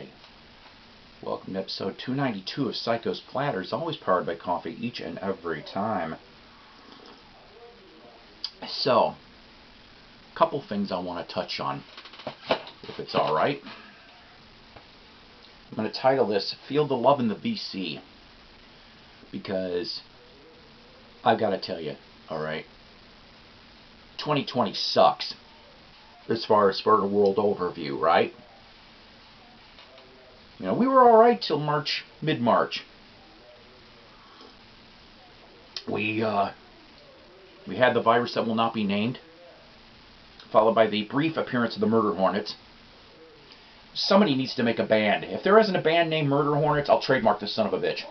everybody. Welcome to episode 292 of Psycho's Platters, always powered by coffee each and every time. So, a couple things I want to touch on, if it's alright. I'm going to title this, Feel the Love in the VC, because I've got to tell you, alright, 2020 sucks, as far as for the world overview, right? You know, we were alright till March, mid-March. We had the virus that will not be named, followed by the brief appearance of the Murder Hornets. Somebody needs to make a band. If there isn't a band named Murder Hornets, I'll trademark this son of a bitch.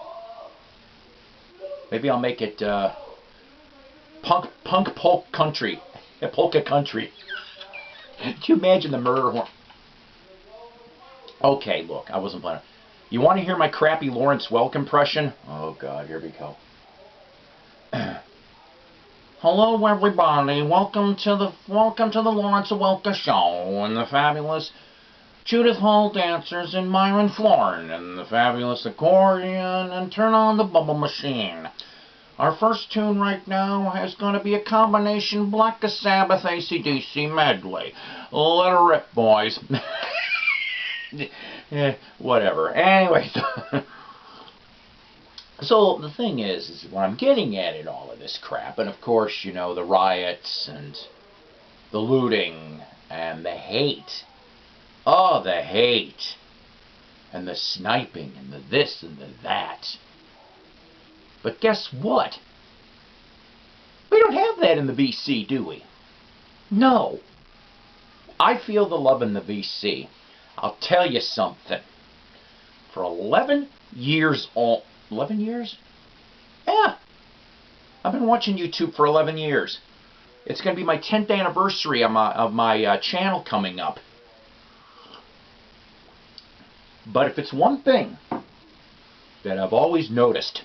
Maybe I'll make it punk polk country, polka country. Can you imagine the Murder Hornet? Okay, look, I wasn't planning. You want to hear my crappy Lawrence Welk impression? Oh God, here we go. Hello, everybody. Welcome to the Lawrence Welk show, and the fabulous Judith Hall dancers and Myron Florin, and the fabulous accordion, and turn on the bubble machine. Our first tune right now is going to be a combination Black Sabbath AC/DC medley. Let her rip, boys. Whatever. Anyway, so the thing is what I'm getting at in all of this crap, and of course, you know, the riots and the looting and the hate. Oh, the hate. And the sniping and the this and the that. But guess what? We don't have that in the VC, do we? No. I feel the love in the VC. I'll tell you something. For 11 years, 11 years? Yeah. I've been watching YouTube for 11 years. It's going to be my 10th anniversary of my channel coming up. But if it's one thing that I've always noticed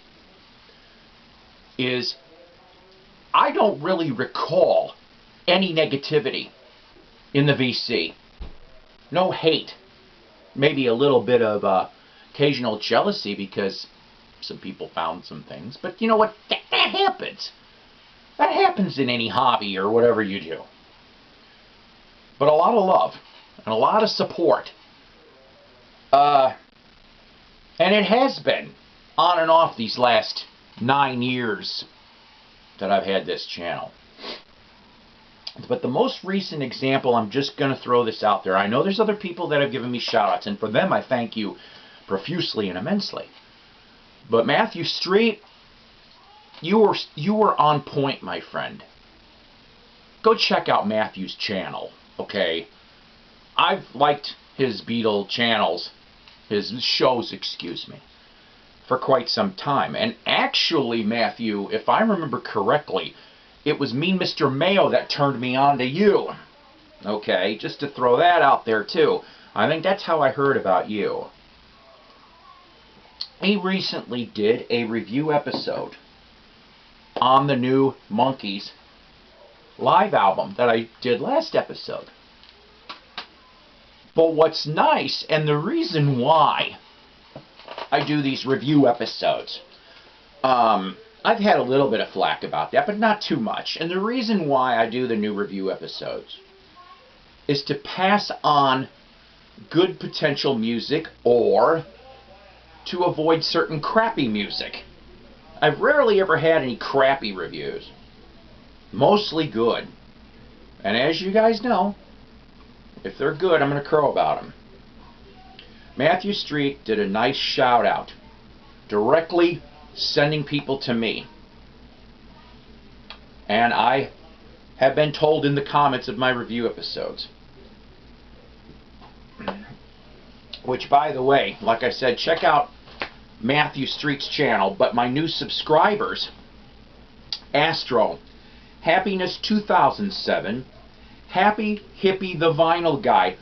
is I don't really recall any negativity in the VC. No hate. Maybe a little bit of occasional jealousy because some people found some things. But you know what? That happens. That happens in any hobby or whatever you do. But a lot of love and a lot of support. And it has been on and off these last 9 years that I've had this channel. But the most recent example, I'm just going to throw this out there. I know there's other people that have given me shout-outs, and for them I thank you profusely and immensely. But Matthew Street, you were on point, my friend. Go check out Matthew's channel, okay? I've liked his Beatle channels, his shows, excuse me, for quite some time. And actually, Matthew, if I remember correctly, it was me, Mr. Mayo, that turned me on to you. Okay, just to throw that out there, too. I think that's how I heard about you. He recently did a review episode on the new Monkees live album that I did last episode. But what's nice, and the reason why I do these review episodes, I've had a little bit of flack about that, but not too much. And the reason why I do the new review episodes is to pass on good potential music or to avoid certain crappy music. I've rarely ever had any crappy reviews. Mostly good. And as you guys know, if they're good, I'm going to crow about them. Matthew Street did a nice shout out, directly sending people to me. And I have been told in the comments of my review episodes, which, by the way, like I said, check out Matthew Street's channel, but my new subscribers, Astro, Happiness 2007, Happy Hippie the Vinyl Guy,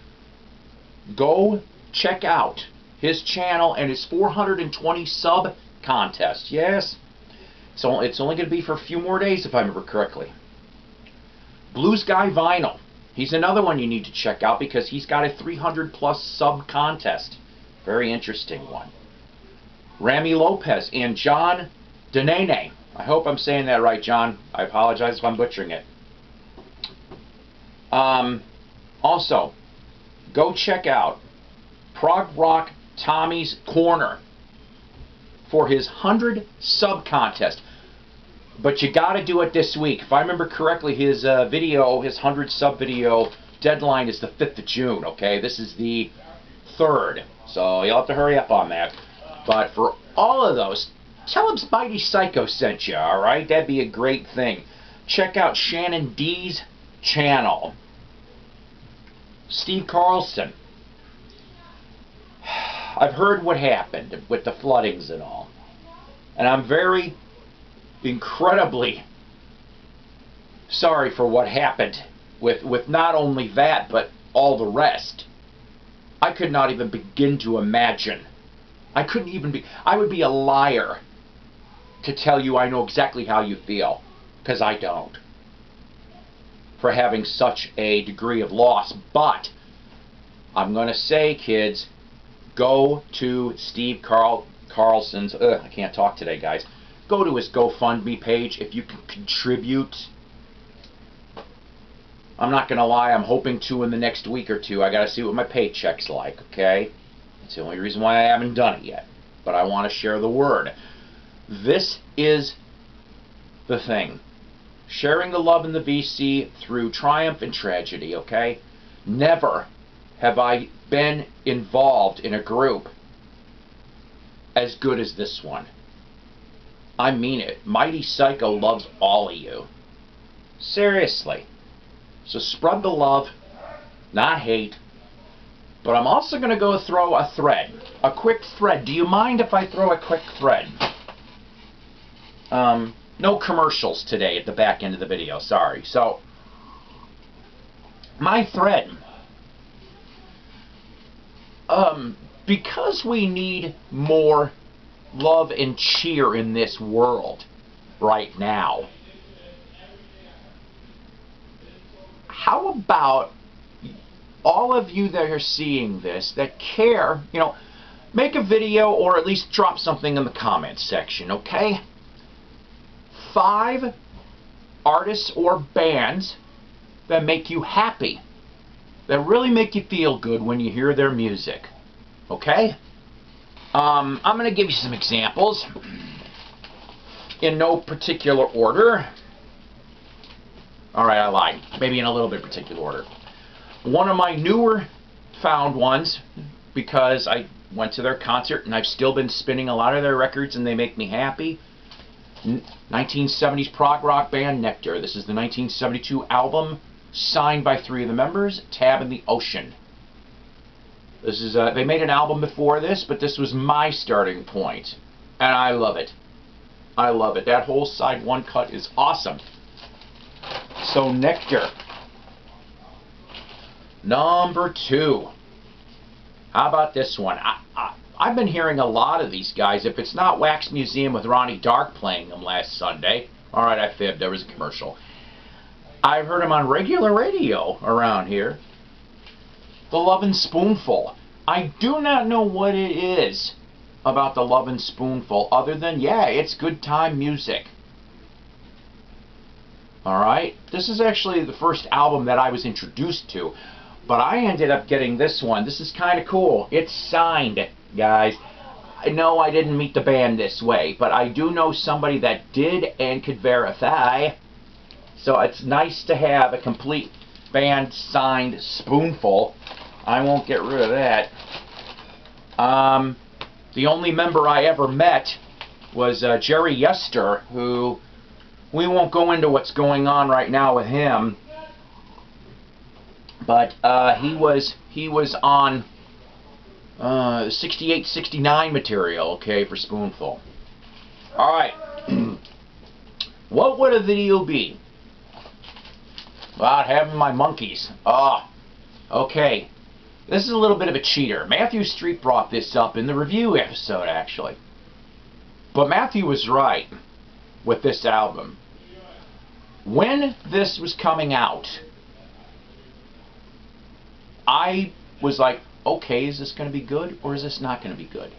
go check out his channel and his 420 sub contest. Yes, so it's only going to be for a few more days if I remember correctly. Blues Guy Vinyl, he's another one you need to check out because he's got a 300 plus sub contest Very interesting one. Rami Lopez and John Denene. I hope I'm saying that right, John. I apologize if I'm butchering it. Also, go check out Prog Rock Tommy's Corner for his 100 sub contest. But you got to do it this week. If I remember correctly, his video, his 100 sub video deadline is the 5th of June. Okay, this is the 3rd, so you'll have to hurry up on that. But for all of those, tell him Mighty Psycho sent you. All right, that'd be a great thing. Check out Shannon D's channel. Steve Carlson. I've heard what happened with the floodings and all, and I'm very incredibly sorry for what happened with not only that but all the rest. I could not even begin to imagine. I would be a liar to tell you I know exactly how you feel, because I don't, for having such a degree of loss. But I'm going to say, kids, go to Steve Carlson's, I can't talk today, guys. Go to his GoFundMe page if you can contribute. I'm not going to lie, I'm hoping to in the next week or two. I got to see what my paycheck's like, okay? That's the only reason why I haven't done it yet. But I want to share the word. This is the thing. Sharing the love in the VC through triumph and tragedy, okay? Never have I been involved in a group as good as this one. I mean it. Mighty Psycho loves all of you. Seriously. So spread the love, not hate. But I'm also going to go throw a thread. A quick thread. Do you mind if I throw a quick thread? No commercials today at the back end of the video. Sorry. So, my thread. Because we need more love and cheer in this world right now, how about all of you that are seeing this, that care, make a video or at least drop something in the comments section, okay? 5 artists or bands that make you happy, that really make you feel good when you hear their music, okay? I'm going to give you some examples in no particular order. Alright, I lied. Maybe in a little bit particular order. One of my newer found ones, because I went to their concert and I've still been spinning a lot of their records and they make me happy. 1970s prog rock band Nectar. This is the 1972 album, signed by 3 of the members, Tab and the Ocean. This is they made an album before this, but this was my starting point, and I love it. I love it. That whole side 1 cut is awesome. So Nectar. Number 2. How about this one? I've been hearing a lot of these guys. If it's not Wax Museum with Ronnie Dark playing them last Sunday. Alright, I fibbed. There was a commercial. I've heard them on regular radio around here. The Lovin Spoonful. I do not know what it is about the Lovin Spoonful other than, yeah, it's good time music. Alright? This is actually the first album that I was introduced to. But I ended up getting this one. This is kind of cool. It's signed, guys. I know I didn't meet the band this way, but I do know somebody that did and could verify. So it's nice to have a complete band signed Spoonful. I won't get rid of that. The only member I ever met was Jerry Yester, who we won't go into what's going on right now with him. But he was on 68-69 material, okay, for Spoonful. Alright. What would a video be about having my monkeys? Okay. This is a little bit of a cheater. Matthew Street brought this up in the review episode, actually. But Matthew was right with this album. When this was coming out, I was like, okay, is this going to be good or is this not going to be good?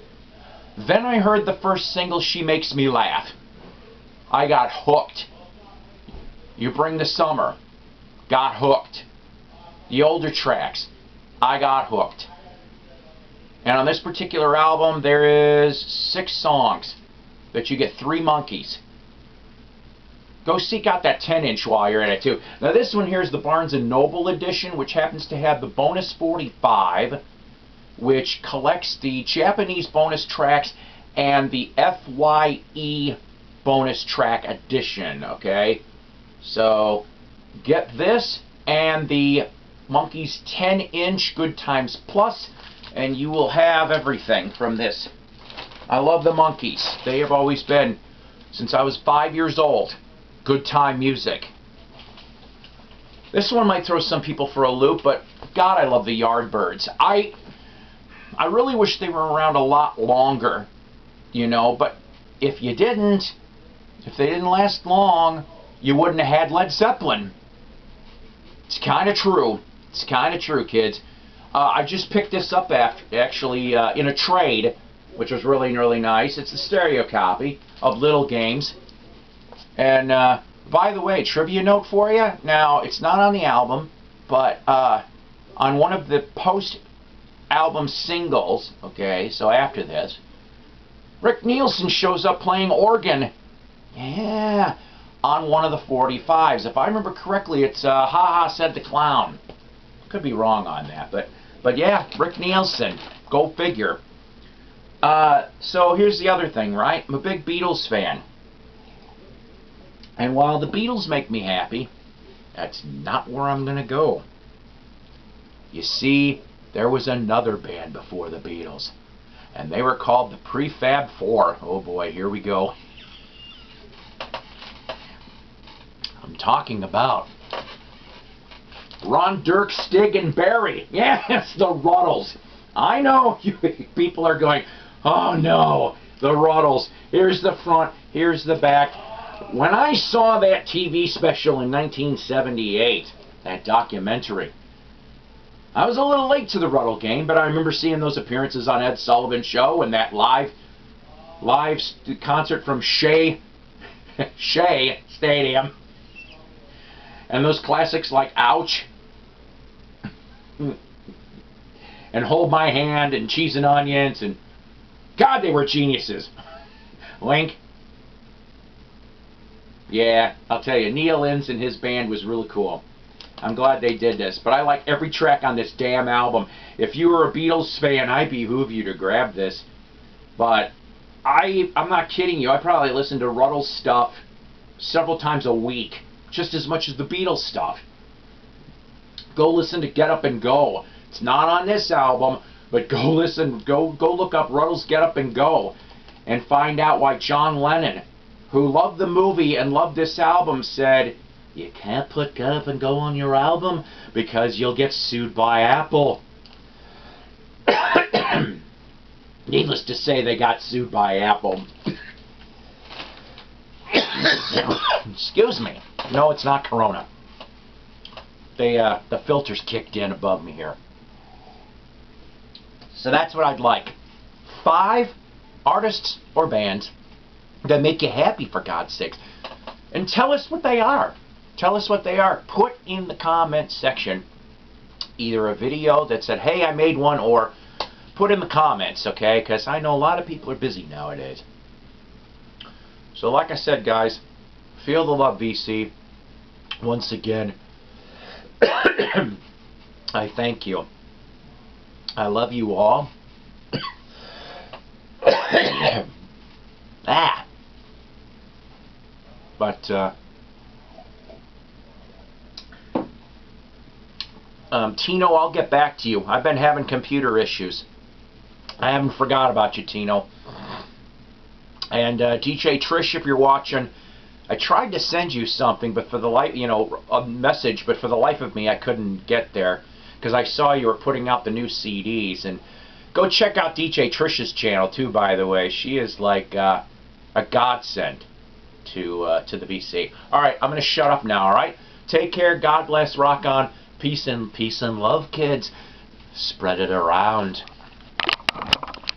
Then I heard the first single, She Makes Me Laugh. I got hooked. You Bring the Summer. Got hooked. The older tracks. I got hooked. And on this particular album, there is 6 songs that you get 3 monkeys. Go seek out that 10-inch while you're at it too. Now this one here is the Barnes & Noble edition, which happens to have the bonus 45, which collects the Japanese bonus tracks and the FYE bonus track edition, okay? So get this and the Monkeys 10-inch Good Times Plus, and you will have everything from this. I love the Monkeys. They have always been, since I was 5 years old, good time music. This one might throw some people for a loop, but God, I love the Yardbirds. I really wish they were around a lot longer, you know, but if they didn't last long, you wouldn't have had Led Zeppelin. It's kind of true. It's kind of true, kids. I just picked this up actually in a trade, which was really, really nice. It's the stereo copy of Little Games. And by the way, trivia note for you. Now, it's not on the album, but on one of the post-album singles, okay, so after this, Rick Nielsen shows up playing organ. Yeah, on one of the 45s. If I remember correctly, it's Ha Ha Said the Clown. Could be wrong on that, but yeah, Rick Nielsen. Go figure. So here's the other thing, right? I'm a big Beatles fan. And while the Beatles make me happy, that's not where I'm going to go. You see, there was another band before the Beatles, and they were called the Prefab Four. Oh boy, here we go. I'm talking about Ron, Dirk, Stig, and Barry. Yes, the Ruddles. I know you people are going, oh no, the Ruddles. Here's the front, here's the back. When I saw that TV special in 1978, that documentary, I was a little late to the Ruddle game, but I remember seeing those appearances on Ed Sullivan's show and that live concert from Shea Stadium. And those classics like Ouch and Hold My Hand and Cheese and Onions, and God, they were geniuses. Link. Yeah, I'll tell you, Neil Innes and his band was really cool. I'm glad they did this, but I like every track on this damn album. If you were a Beatles fan, I behoove you to grab this. But I'm not kidding you, I probably listen to Ruddle's stuff several times a week, just as much as the Beatles stuff. Go listen to Get Up and Go. It's not on this album, but go listen, go look up Ruddle's Get Up and Go and find out why John Lennon, who loved the movie and loved this album, said, you can't put Get Up and Go on your album because you'll get sued by Apple. Needless to say, they got sued by Apple. Excuse me. No, it's not Corona. The filter's kicked in above me here. So that's what I'd like. 5 artists or bands that make you happy, for God's sakes. And tell us what they are. Tell us what they are. Put in the comments section either a video that said, hey, I made one, or put in the comments, okay? Because I know a lot of people are busy nowadays. So like I said, guys, feel the love, VC. Once again, I thank you. I love you all. But Tino, I'll get back to you. I've been having computer issues. I haven't forgot about you, Tino. And DJ Trish, if you're watching, I tried to send you something, but for the life, a message, but for the life of me, I couldn't get there because I saw you were putting out the new CDs. And go check out DJ Trish's channel too, by the way. She is like a godsend to the VC. All right, I'm gonna shut up now. All right, take care. God bless. Rock on. Peace and love, kids. spread it around.